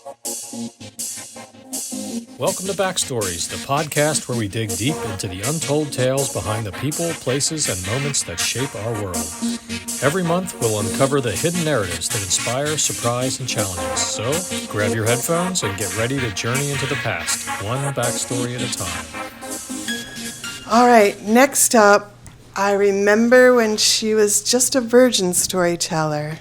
Welcome to Backstories, the podcast where we dig deep into the untold tales behind the people, places, and moments that shape our world. Every month, we'll uncover the hidden narratives that inspire, surprise, and challenge us. So, grab your headphones and get ready to journey into the past, one backstory at a time. All right, next up, I remember when she was just a virgin storyteller.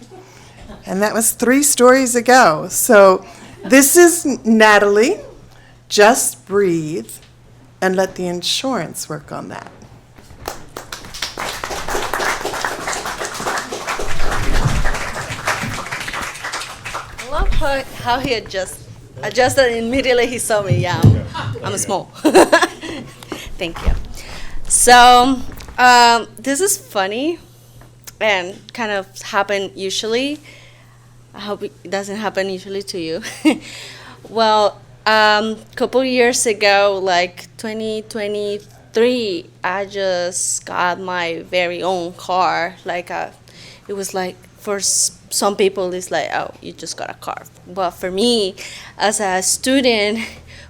And that was 3 stories ago. So this is Natalie. Just breathe and let the insurance work on that. I love how he adjusted immediately he saw me. Yeah, I'm small. Thank you. So this is funny and kind of happen usually. I hope it doesn't happen usually to you. Well, couple years ago, like 2023, I just got my very own car. It was like for some people, it's like, oh, you just got a car. But for me, as a student,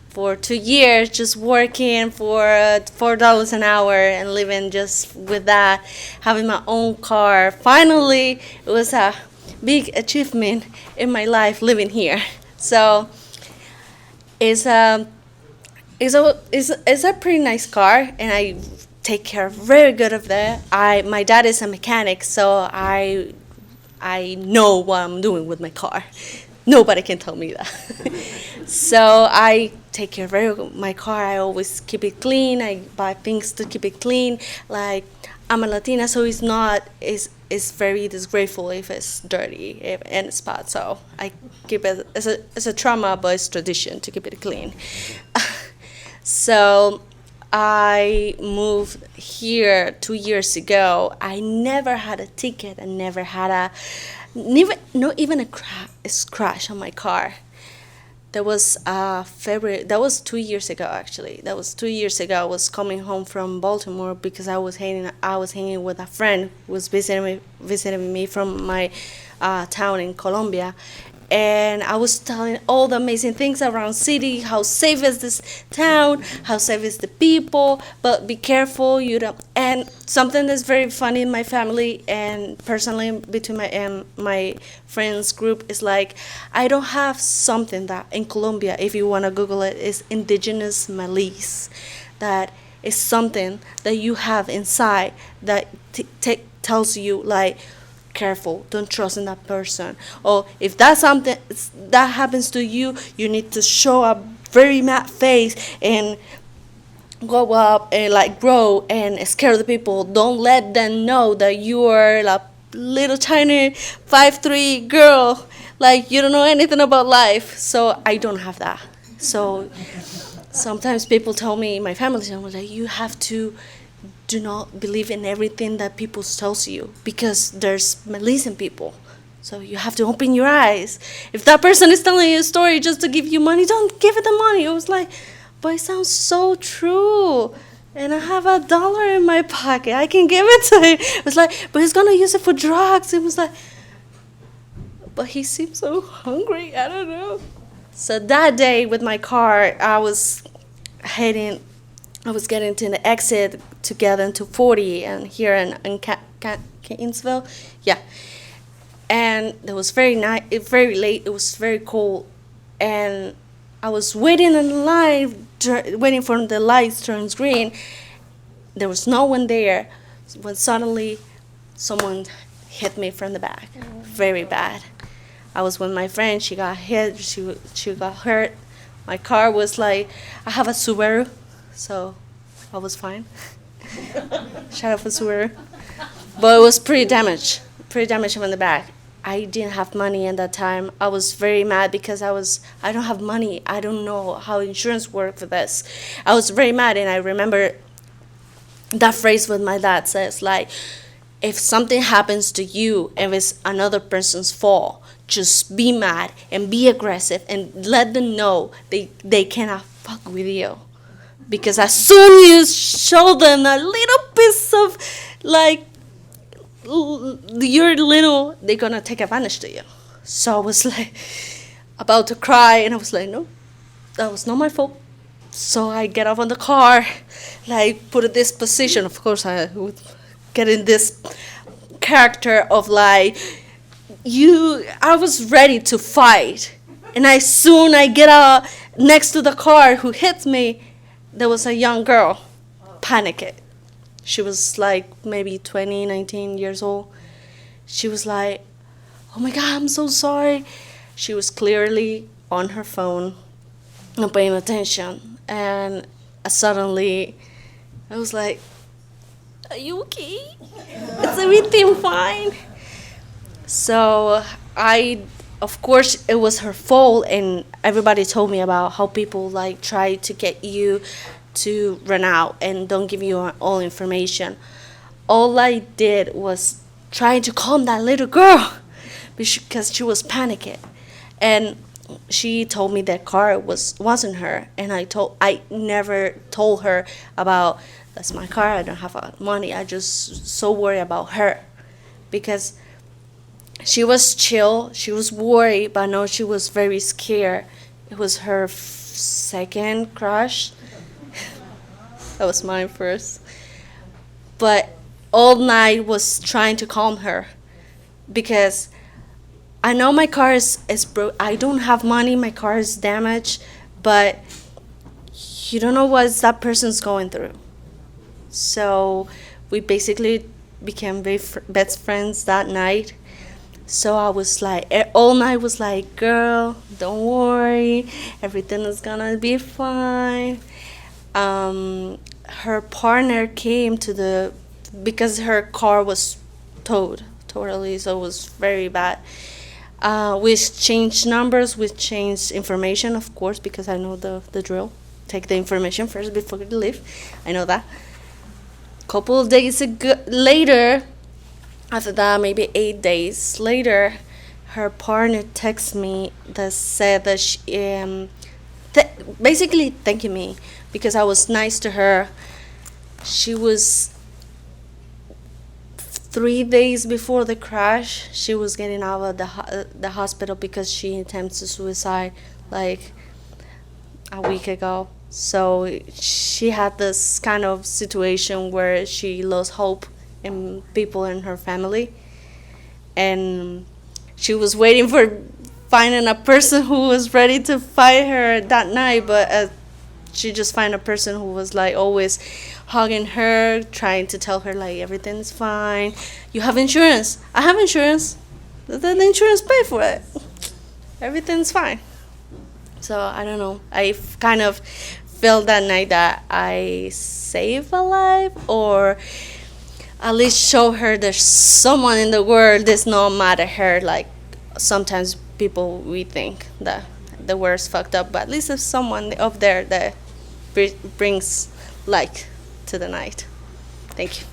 for 2 years, just working for $4 an hour and living just with that, having my own car. Finally, it was a big achievement in my life living here. So it's a pretty nice car, and I take care very good of that. My dad is a mechanic, so I know what I'm doing with my car. Nobody can tell me that. So I take care very of my car. I always keep it clean. I buy things to keep it clean. Like, I'm a Latina, so it's very disgraceful if it's dirty and spots. So I keep it as a trauma, but it's tradition to keep it clean. So I moved here 2 years ago. I never had a ticket. I never had not even a scratch on my car. That was February. That was 2 years ago, actually. That was 2 years ago. I was coming home from Baltimore because I was hanging with a friend who was visiting me from my town in Colombia, and I was telling all the amazing things around city. How safe is this town? How safe is the people? But be careful, you don't. And something that's very funny in my family and personally between my friends group is like, I don't have something that in Colombia, if you want to Google it, is indigenous malice. That is something that you have inside that tells you like, careful, don't trust in that person. Or if that's something that happens to you, you need to show a very mad face and go up and like grow and scare the people. Don't let them know that you are a little tiny 5'3" girl, like you don't know anything about life. So I don't have that. So sometimes people tell me, my family tell me, like, you have to do not believe in everything that people tells you because there's malice in people. So you have to open your eyes. If that person is telling you a story just to give you money, don't give it the money. It was like, but it sounds so true. And I have $1 in my pocket. I can give it to him. It was like, but he's gonna use it for drugs. It was like, but he seems so hungry. I don't know. So that day with my car, I was getting to the exit to get into 40 and here in Catonsville. Yeah. And it was very very late. It was very cold. And I was waiting in line, waiting for the lights turns green. There was no one there when suddenly someone hit me from the back. Very bad. I was with my friend. She got hit. She got hurt. My car was like, I have a Subaru. So I was fine. Shout out for Subaru. But it was pretty damaged from the back. I didn't have money at that time. I was very mad because I don't have money. I don't know how insurance works for this. I was very mad, and I remember that phrase with my dad says, like, if something happens to you, if it's another person's fault, just be mad and be aggressive and let them know they cannot fuck with you. Because as soon as you show them a little piece of, like, you're little, they're going to take advantage to you. So I was like, about to cry, and I was like, no, that was not my fault. So I get off on the car, like put in this position. Of course, I would get in this character of like, I was ready to fight. And I get out next to the car who hits me, there was a young girl, panicked. She was like maybe 20, 19 years old. She was like, oh my God, I'm so sorry. She was clearly on her phone, not paying attention. And suddenly, I was like, are you okay? Is everything fine? So of course, it was her fault, and everybody told me about how people like try to get you to run out and don't give you all information. All I did was trying to calm that little girl because she was panicking, and she told me that car wasn't her, and I never told her about that's my car. I don't have money. I just so worried about her because she was chill. She was worried, but no, she was very scared. It was her second crush. That was mine first. But all night was trying to calm her because I know my car is broke. I don't have money. My car is damaged, but you don't know what that person's going through. So we basically became best friends that night. So I was like, all night was like, girl, don't worry, everything is gonna be fine. Her partner came because her car was towed totally, so it was very bad. We exchanged numbers, we exchanged information, of course, because I know the drill. Take the information first before you leave. I know that. Couple of days later, after that, maybe 8 days later, her partner texted me that said that she, basically thanking me because I was nice to her. She was 3 days before the crash. She was getting out of the hospital because she attempted suicide like a week ago. So she had this kind of situation where she lost hope in people in her family, and she was waiting for finding a person who was ready to fight her that night, but she just found a person who was like always hugging her, trying to tell her like everything's fine. You have insurance. I have insurance. The insurance pay for it. Everything's fine. So I don't know. I kind of felt that night that I saved a life, or at least show her there's someone in the world that's not mad at her. Like sometimes people, we think that the world's fucked up, but at least there's someone up there that brings light to the night. Thank you.